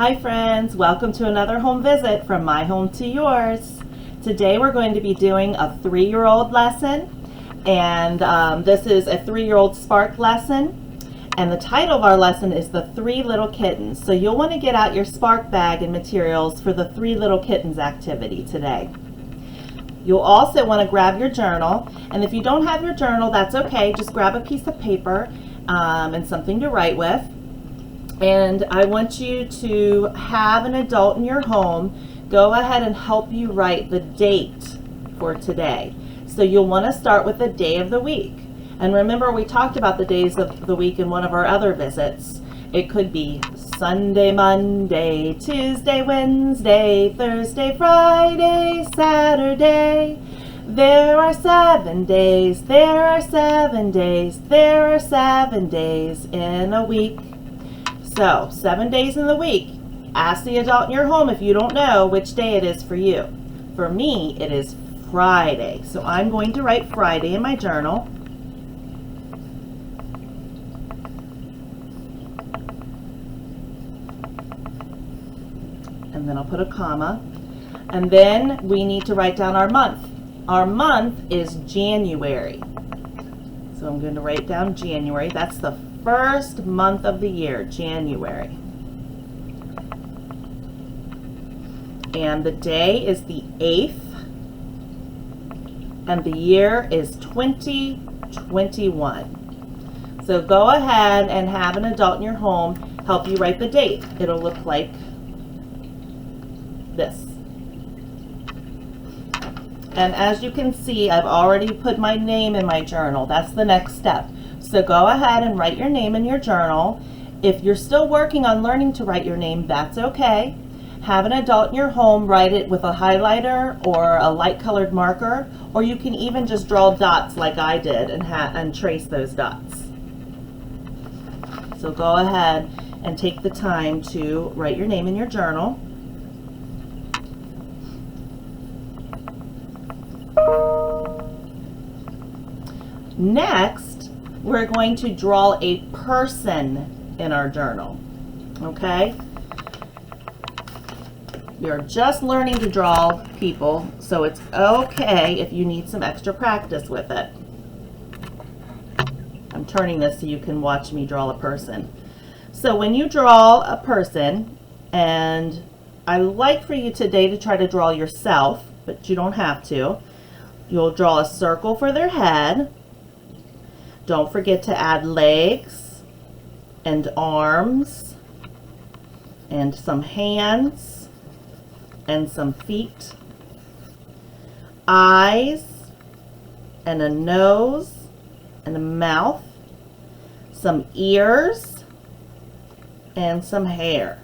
Hi friends, welcome to another home visit from my home to yours. Today we're going to be doing a 3-year-old lesson, and this is a 3-year-old Spark lesson, and the title of our lesson is the 3 Little Kittens. So you'll want to get out your Spark bag and materials for the 3 Little Kittens activity today. You'll also want to grab your journal, and if you don't have your journal, that's okay. Just grab a piece of paper and something to write with. And I want you to have an adult in your home go ahead and help you write the date for today. So you'll want to start with the day of the week. And remember, we talked about the days of the week in one of our other visits. It could be Sunday, Monday, Tuesday, Wednesday, Thursday, Friday, Saturday. There are 7 days, there are 7 days, there are 7 days in a week. So, 7 days in the week. Ask the adult in your home if you don't know which day it is for you. For me, it is Friday. So I'm going to write Friday in my journal. And then I'll put a comma. And then we need to write down our month. Our month is January. So I'm going to write down January. That's the first month of the year, January. And the day is the 8th, and the year is 2021. So go ahead and have an adult in your home help you write the date. It'll look like this. And as you can see, I've already put my name in my journal. That's the next step. So go ahead and write your name in your journal. If you're still working on learning to write your name, that's okay. Have an adult in your home write it with a highlighter or a light colored marker, or you can even just draw dots like I did and trace those dots. So go ahead and take the time to write your name in your journal. Next, we're going to draw a person in our journal, okay? You're just learning to draw people, so it's okay if you need some extra practice with it. I'm turning this so you can watch me draw a person. So when you draw a person, and I like for you today to try to draw yourself, but you don't have to. You'll draw a circle for their head. Don't forget to add legs and arms and some hands and some feet, eyes and a nose and a mouth, some ears and some hair.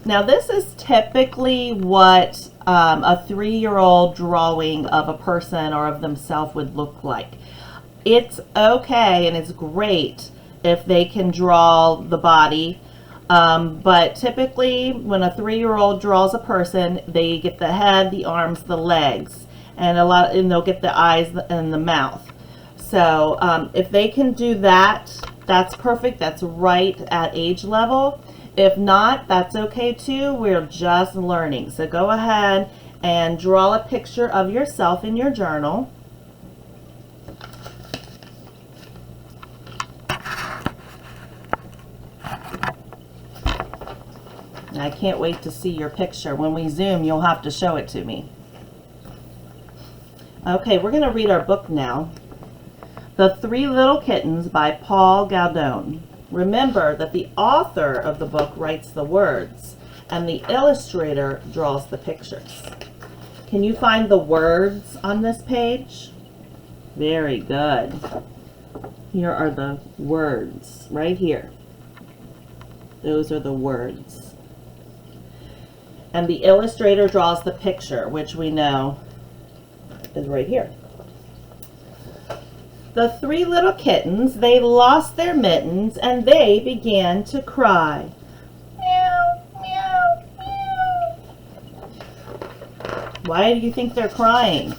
Now this is typically what a 3-year-old drawing of a person or of themselves would look like. It's okay and it's great if they can draw the body, but typically when a 3-year-old draws a person, they get the head, the arms, the legs, and they'll get the eyes and the mouth. So if they can do that, that's perfect. That's right at age level. If not, that's okay too. We're just learning. So go ahead and draw a picture of yourself in your journal. I can't wait to see your picture. When we Zoom, you'll have to show it to me. Okay, we're going to read our book now. The 3 Little Kittens by Paul Gauguin. Remember that the author of the book writes the words, and the illustrator draws the pictures. Can you find the words on this page? Very good. Here are the words, right here. Those are the words. And the illustrator draws the picture, which we know is right here. The 3 little kittens, they lost their mittens and they began to cry. Meow, meow, meow. Why do you think they're crying?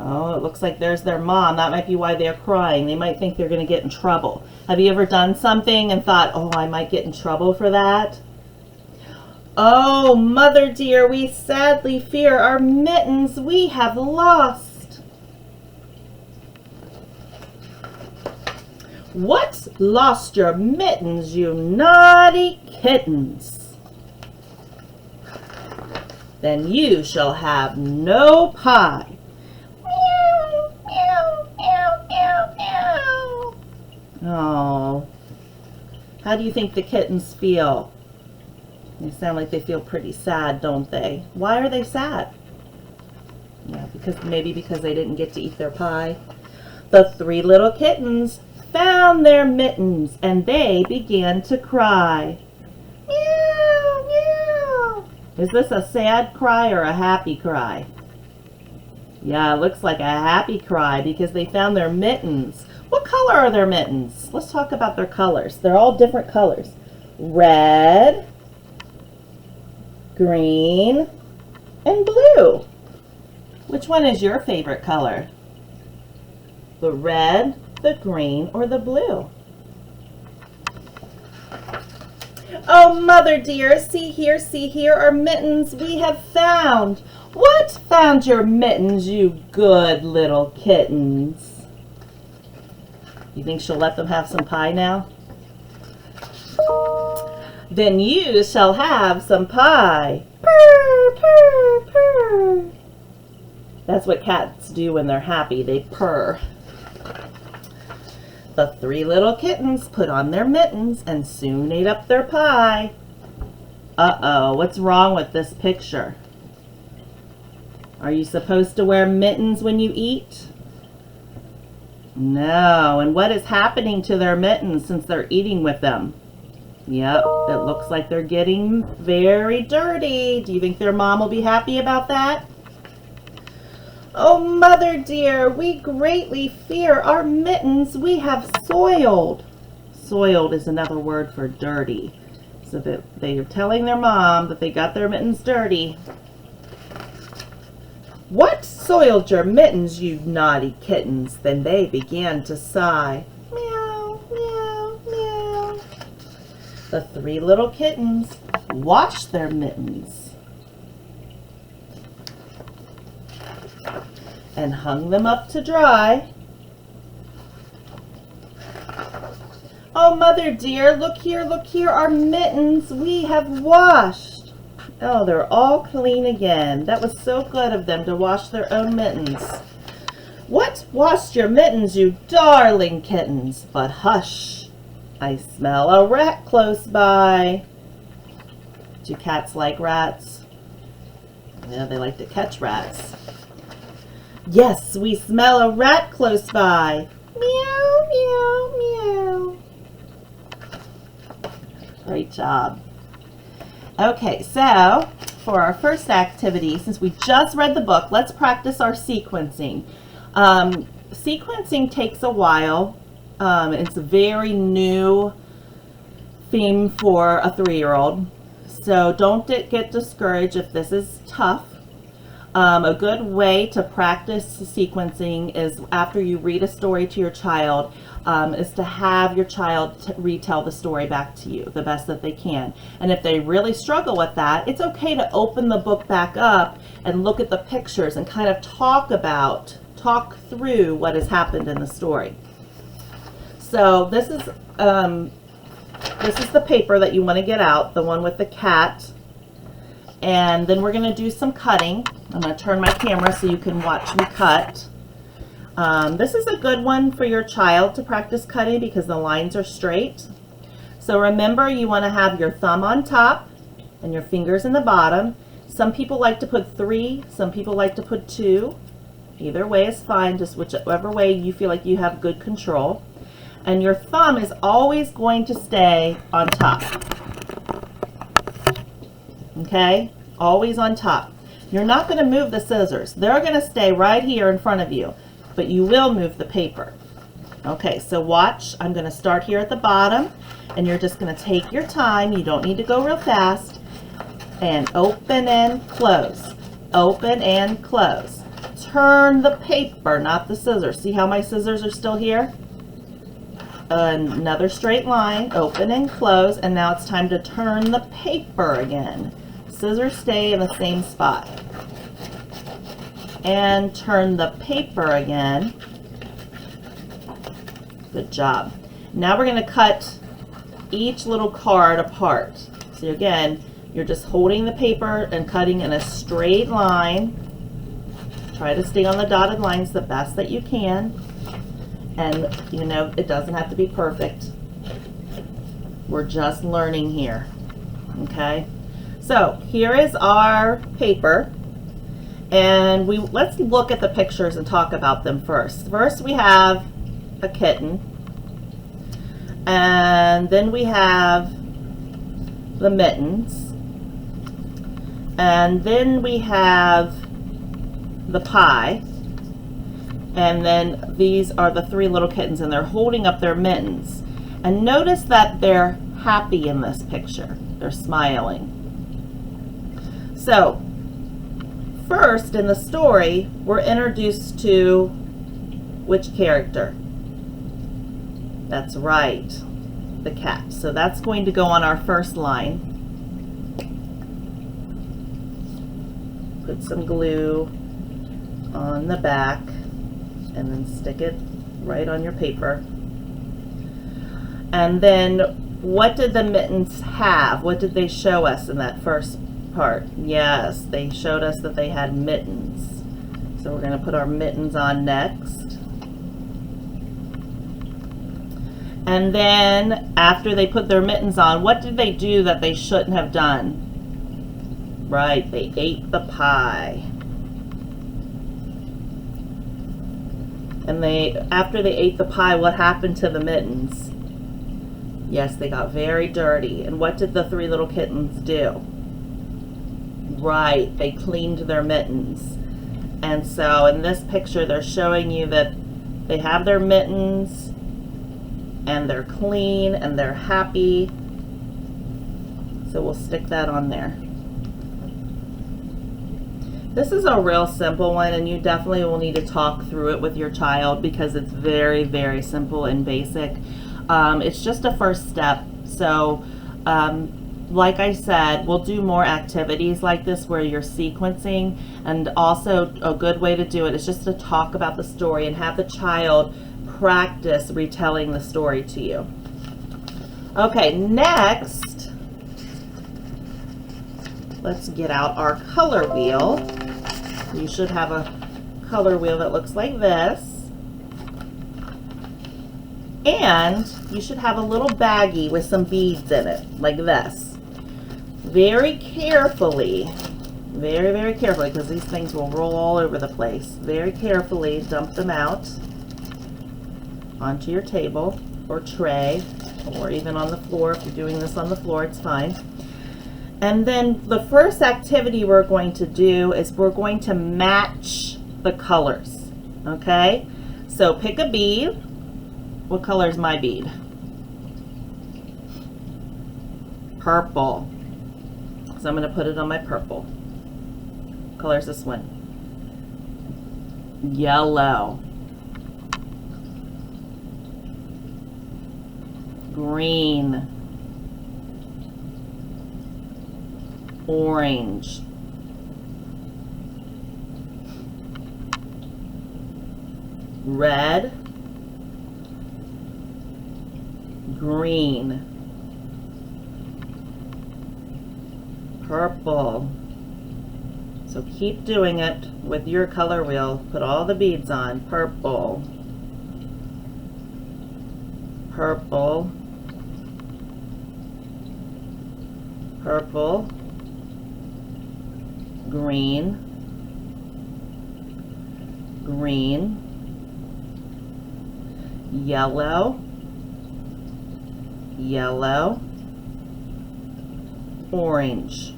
Oh, it looks like there's their mom. That might be why they're crying. They might think they're going to get in trouble. Have you ever done something and thought, oh, I might get in trouble for that? Oh, mother dear, we sadly fear our mittens we have lost. What? Lost your mittens, you naughty kittens? Then you shall have no pie. Meow, meow, meow, meow, meow. Oh, how do you think the kittens feel? They sound like they feel pretty sad, don't they? Why are they sad? Yeah, maybe because they didn't get to eat their pie. The three little kittens found their mittens and they began to cry. Meow, meow. Is this a sad cry or a happy cry? Yeah, it looks like a happy cry because they found their mittens. What color are their mittens? Let's talk about their colors. They're all different colors. Red, green, and blue. Which one is your favorite color? The red, the green, or the blue? Oh, mother dear, see here are mittens we have found. What? Found your mittens, you good little kittens. You think she'll let them have some pie now? Then you shall have some pie. Purr, purr, purr. That's what cats do when they're happy. They purr. The three little kittens put on their mittens and soon ate up their pie. Uh-oh, what's wrong with this picture? Are you supposed to wear mittens when you eat? No, and what is happening to their mittens since they're eating with them? Yep, it looks like they're getting very dirty. Do you think their mom will be happy about that? Oh, mother dear, we greatly fear our mittens we have soiled. Soiled is another word for dirty. So that they are telling their mom that they got their mittens dirty. What? Soiled your mittens, you naughty kittens? Then they began to sigh. Meow, meow, meow. The three little kittens washed their mittens and hung them up to dry. Oh, mother dear, look here, our mittens we have washed. Oh, they're all clean again. That was so good of them to wash their own mittens. What? Washed your mittens, you darling kittens. But hush, I smell a rat close by. Do cats like rats? Yeah, they like to catch rats. Yes, we smell a rat close by. Meow, meow, meow. Great job. Okay, so for our first activity, since we just read the book, let's practice our sequencing. Sequencing takes a while. It's a very new theme for a 3-year-old. So don't get discouraged if this is tough. A good way to practice sequencing is after you read a story to your child, is to have your child retell the story back to you the best that they can. And if they really struggle with that, it's okay to open the book back up and look at the pictures and kind of talk through what has happened in the story. So this is the paper that you want to get out, the one with the cat. And then we're going to do some cutting. I'm going to turn my camera so you can watch me cut. This is a good one for your child to practice cutting because the lines are straight. So remember, you want to have your thumb on top and your fingers in the bottom. Some people like to put 3, some people like to put 2. Either way is fine, just whichever way you feel like you have good control. And your thumb is always going to stay on top. Okay? Always on top. You're not going to move the scissors. They're going to stay right here in front of you, but you will move the paper. Okay, so watch. I'm going to start here at the bottom, and you're just going to take your time. You don't need to go real fast. And open and close. Open and close. turn the paper, not the scissors. See how my scissors are still here? Another straight line, open and close, and now it's time to turn the paper again. Scissors stay in the same spot. And turn the paper again. Good job. Now we're going to cut each little card apart. So again, you're just holding the paper and cutting in a straight line. Try to stay on the dotted lines the best that you can. And you know, it doesn't have to be perfect. We're just learning here. Okay? So here is our paper. And let's look at the pictures and talk about them first. First we have a kitten. And then we have the mittens. And then we have the pie. And then these are the three little kittens, and they're holding up their mittens. And notice that they're happy in this picture. They're smiling. So, first in the story, we're introduced to which character? That's right, the cat. So that's going to go on our first line. Put some glue on the back and then stick it right on your paper. And then what did the mittens have? What did they show us in that first part? Yes, they showed us that they had mittens. So we're going to put our mittens on next. And then after they put their mittens on, what did they do that they shouldn't have done? Right, they ate the pie. And after they ate the pie, what happened to the mittens? Yes, they got very dirty. And what did the three little kittens do? Right, they cleaned their mittens. And so in this picture, they're showing you that they have their mittens and they're clean and they're happy. So we'll stick that on there. This is a real simple one, and you definitely will need to talk through it with your child because it's very, very simple and basic. It's just a first step. So like I said, we'll do more activities like this where you're sequencing, and also a good way to do it is just to talk about the story and have the child practice retelling the story to you. Okay, next, let's get out our color wheel. You should have a color wheel that looks like this. And you should have a little baggie with some beads in it, like this. Very carefully, very, very carefully, because these things will roll all over the place. Very carefully dump them out onto your table or tray, or even on the floor. If you're doing this on the floor, it's fine. And then the first activity we're going to do is we're going to match the colors, okay? So pick a bead. What color is my bead? Purple. So I'm going to put it on my purple. What color is this one? Yellow. Green. Orange. Red. Green. Purple. So keep doing it with your color wheel. Put all the beads on. Purple. Purple. Purple. Green. Green. Yellow. Yellow. Orange.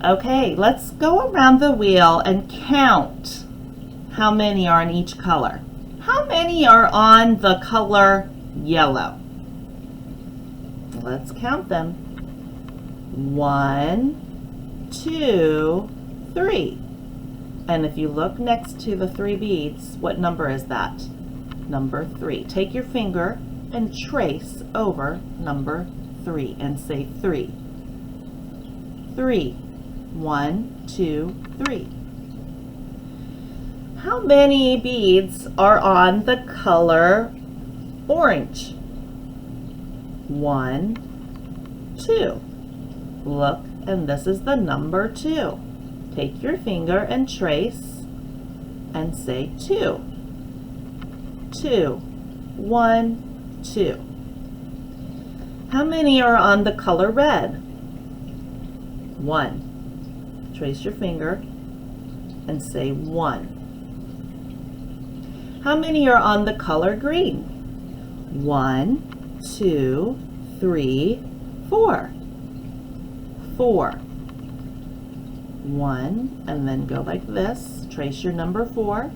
Okay, let's go around the wheel and count how many are in each color. How many are on the color yellow? Let's count them. 1, 2, 3. And if you look next to the 3 beads, what number is that? Number 3. Take your finger and trace over number 3 and say 3. 3. 1, 2, 3. How many beads are on the color orange? 1, 2. Look, and this is the number 2. Take your finger and trace and say 2. 2. 1, 2. How many are on the color red? 1. Trace your finger and say 1. How many are on the color green? 1, 2, 3, 4. 4. 1, and then go like this. Trace your number 4.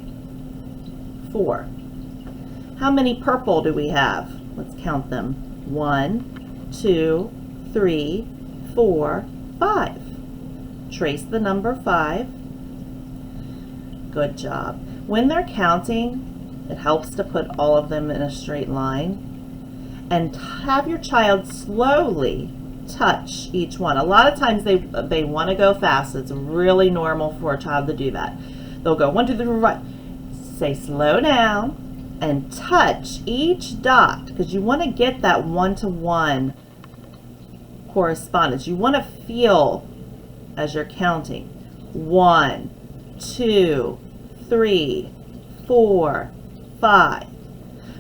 4. How many purple do we have? Let's count them. 1, 2, 3, 4, 5. Trace the number 5. Good job. When they're counting, it helps to put all of them in a straight line and have your child slowly touch each one. A lot of times they want to go fast. It's really normal for a child to do that. They'll go 1, 2, 3, 4, 5. Say slow down and touch each dot because you want to get that one-to-one correspondence. You want to feel as you're counting. 1, 2, 3, 4, 5.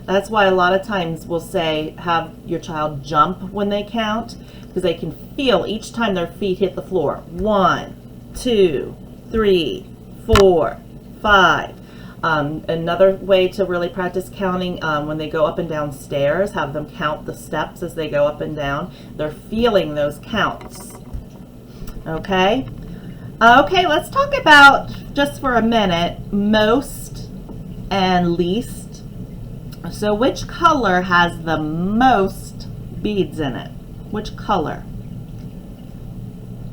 That's why a lot of times we'll say have your child jump when they count because they can feel each time their feet hit the floor. 1, 2, 3, 4, 5. Another way to really practice counting when they go up and down stairs, have them count the steps as they go up and down. They're feeling those counts. Okay? Okay, let's talk about, just for a minute, most and least. So which color has the most beads in it? Which color?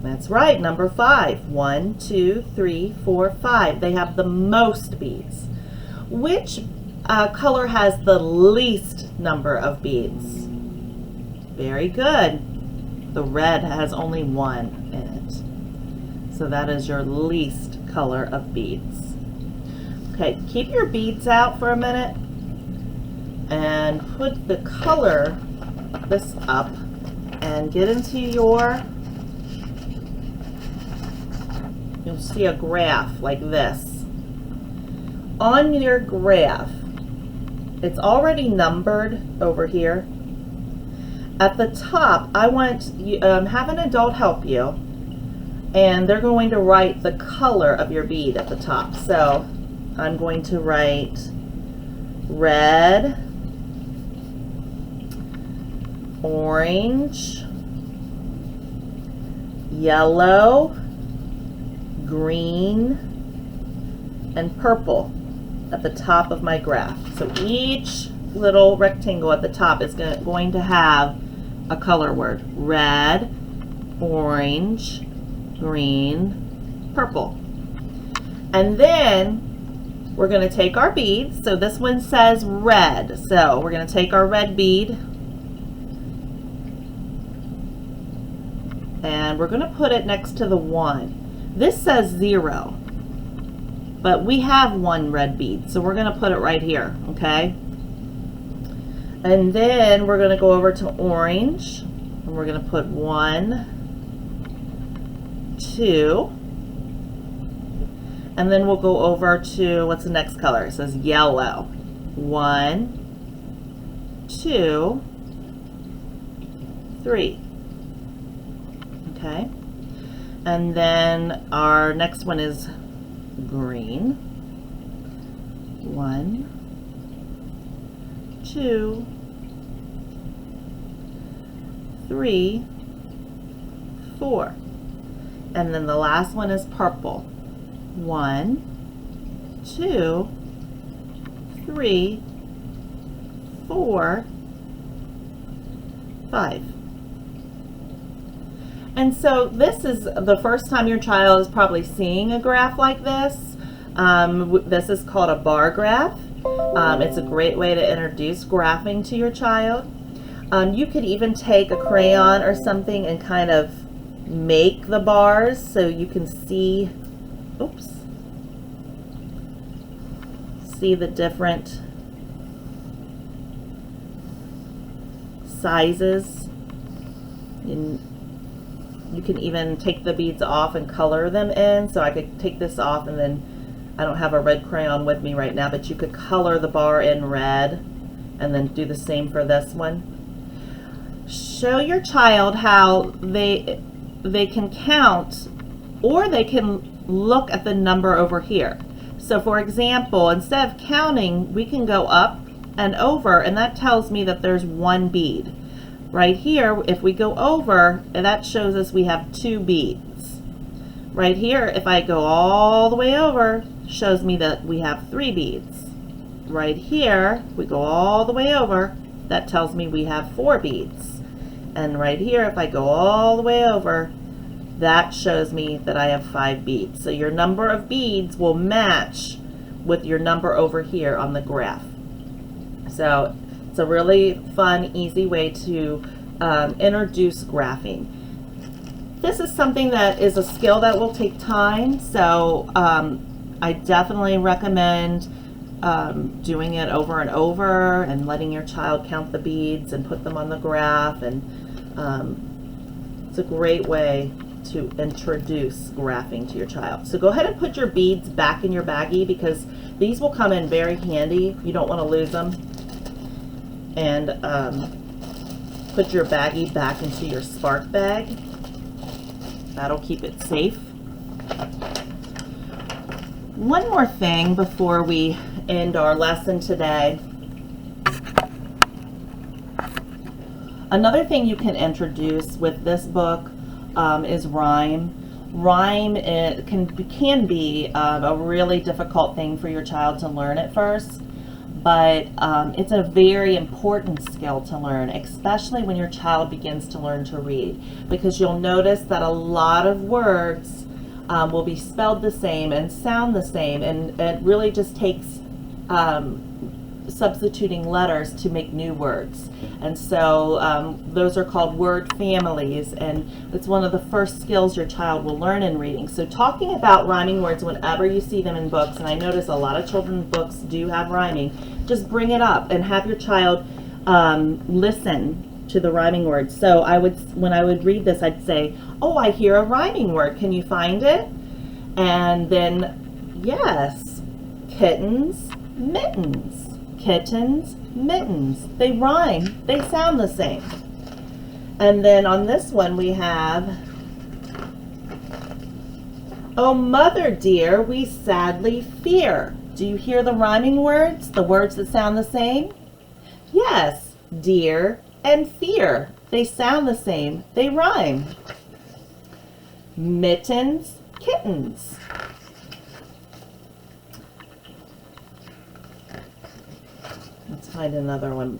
That's right, number 5. 1, 2, 3, 4, 5. They have the most beads. Which color has the least number of beads? Very good. The red has only 1 in it. So that is your least color of beads. Okay, keep your beads out for a minute and put the color, this up, and get into your, you'll see a graph like this. On your graph, it's already numbered over here. At the top, I want you, have an adult help you, and they're going to write the color of your bead at the top. So I'm going to write red, orange, yellow, green, and purple at the top of my graph. So each little rectangle at the top is going to have a color word. Red, orange, green, purple. And then we're going to take our beads. So this one says red. So we're going to take our red bead and we're going to put it next to the 1. This says 0, but we have 1 red bead, so we're going to put it right here, okay? And then we're going to go over to orange, and we're going to put 1, 2, and then we'll go over to, what's the next color? It says yellow. 1, 2, 3. Okay, and then our next one is green. 1, 2, 3, 4. And then the last one is purple. 1, 2, 3, 4, 5. And so this is the first time your child is probably seeing a graph like this. This is called a bar graph. It's a great way to introduce graphing to your child. You could even take a crayon or something and kind of make the bars so you can see, see the different sizes. You can even take the beads off and color them in. So I could take this off, and then I don't have a red crayon with me right now, but you could color the bar in red and then do the same for this one. Show your child how they can count, or they can look at the number over here. So for example, instead of counting, we can go up and over, and that tells me that there's one bead. Right here, if we go over, that shows us we have 2 beads. Right here, if I go all the way over, shows me that we have 3 beads. Right here, we go all the way over, that tells me we have 4 beads. And right here, if I go all the way over, that shows me that I have 5 beads. So your number of beads will match with your number over here on the graph. So it's a really fun, easy way to introduce graphing. This is something that is a skill that will take time, so I definitely recommend doing it over and over and letting your child count the beads and put them on the graph. And it's a great way to introduce graphing to your child. So go ahead and put your beads back in your baggie, because these will come in very handy. You don't want to lose them. And put your baggie back into your spark bag. That'll keep it safe. One more thing before we end our lesson today. Another thing you can introduce with this book is rhyme. Rhyme can be a really difficult thing for your child to learn at first, but it's a very important skill to learn, especially when your child begins to learn to read, because you'll notice that a lot of words will be spelled the same and sound the same, and it really just takes substituting letters to make new words. And so those are called word families, and it's one of the first skills your child will learn in reading. So talking about rhyming words whenever you see them in books, and I notice a lot of children's books do have rhyming, just bring it up and have your child listen to the rhyming words. So when I would read this, I'd say, "Oh, I hear a rhyming word. Can you find it?" And then, yes, kittens, mittens. Kittens, mittens. They rhyme. They sound the same. And then on this one we have, "Oh, mother dear, we sadly fear." Do you hear the rhyming words? The words that sound the same? Yes, dear and fear. They sound the same. They rhyme. Mittens, kittens. Let's find another one.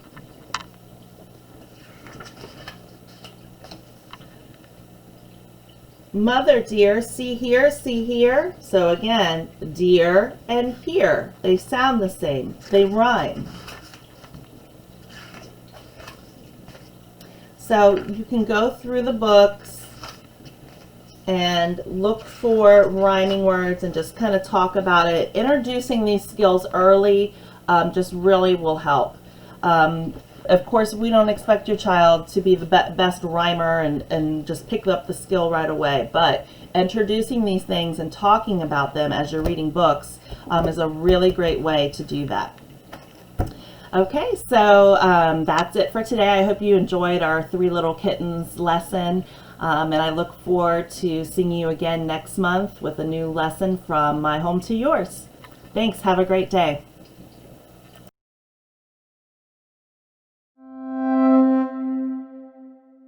Mother dear, see here, see here. So again, dear and fear. They sound the same. They rhyme. So you can go through the books and look for rhyming words and just kind of talk about it. Introducing these skills early just really will help. Of course, we don't expect your child to be the best rhymer and just pick up the skill right away, but introducing these things and talking about them as you're reading books is a really great way to do that. Okay, so that's it for today. I hope you enjoyed our Three Little Kittens lesson, and I look forward to seeing you again next month with a new lesson from My Home to Yours. Thanks. Have a great day.